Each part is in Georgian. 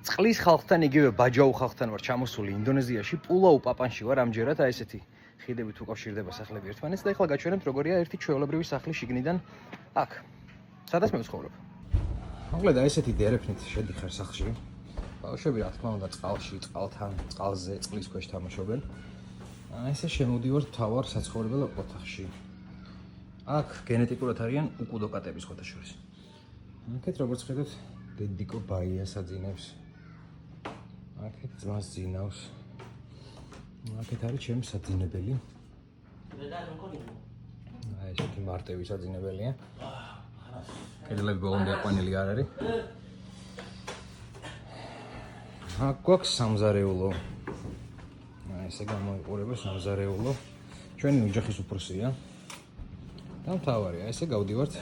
წყლის ხალხთან იგივე ბაჯაუ ხალხთან ვარ ჩამოსული ინდონეზიაში, პულაუ პაპანში ვარ ამჯერად, აი ესეთი ხიდებით უკავშირდება სახლები ერთმანეთს და ეხლა გაჩვენებთ როგორია ერთი ჩვეულებრივი სახლი შიგნიდან აქ. სადაც მე ვცხოვრობ. მოკლედ აი ესეთი დერეფნით შედიხარ სახლში. ბავშვები რა თქმა უნდა წყალში, წყალთან, წყალზე, წყლის ქვეშ თამაშობენ. აი ესე შემოვდივარ თავარ საცხოვრებელ ოთახში. აქ გენეტიკურად არიან უკუდოკატები სხვათა შორის. აქეთ როგორც ხედავთ დედიკო ბაიას აძინებს. აქეთ ძმას ძინავს. აქეთ არის ჩემი საძინებელი. აი ესეთი მარტივი საძინებელია. კედლები ბოლომდე აყვანილი არ არის. აქ გვაქვს სამზარეულო. აი ესე გამოიყურება სამზარეულო. ჩვენი ოჯახის უფროსია. და მთავარია, ესე გავდივართ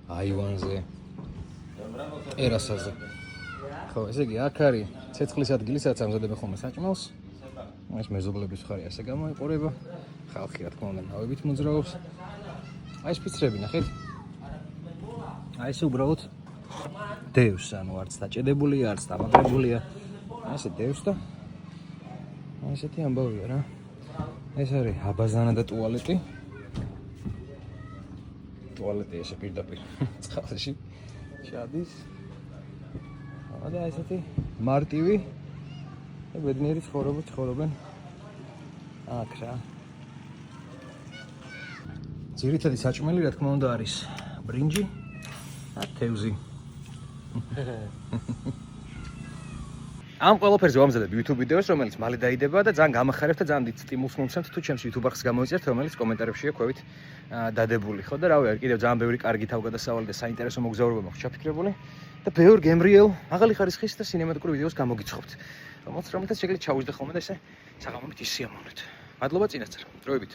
აივანზე. ტერასაზე. ხო, ესე იგი აქ არის ცეცხლის ადგილი, სადაც ამზადებენ ხოლმე საჭმელს. ეს მეზობლების ხარი ასე გამოიყურება. ხალხი რა თქმა უნდა ნავებით მოძრაობს. აი ეს ფიცრები ნახეთ. აი ეს უბრალოდ დევს, ანუ არც დაჭედებულია, არც დამაგრებულია. აი ესე დევს და აი ესეთი ამბავია რა. ეს არის აბაზანა და ტუალეტი. ტუალეტი ესე პირდაპირ წყალში ჩადის. და ესეთი მარტივი და ბედნიერი ცხოვრება ცხოვრობენ აქ რა. ძირითადი საჭმელი რა თქმა უნდა არის ბრინჯი და თევზი. ამ ყველაფერზე ვამზადებ YouTube ვიდეოს, რომელიც მალე დაიდება და ძალიან გამახარებთ და ძალიან დიდ სტიმულს მომცემთ თუ ჩემს YouTube არხს გამოიწერთ, რომელიც კომენტარებშია ქვევით დადებული. ხო და რავი, კიდევ ძალიან ბევრი კარგი თავგადასავალი და საინტერესო მოგზაურობა მაქვს ჩაფიქრებული და ბევრ გემრიელ, მაღალი ხარისხის და სინემატიკური ვიდეოს გამოგიცხობთ. რომელთაც შეგიძლიათ ჩაუჯდეთ ხოლმე და ესე საღამომით ისიამოვნეთ. მადლობა წინასწარ. დროებით.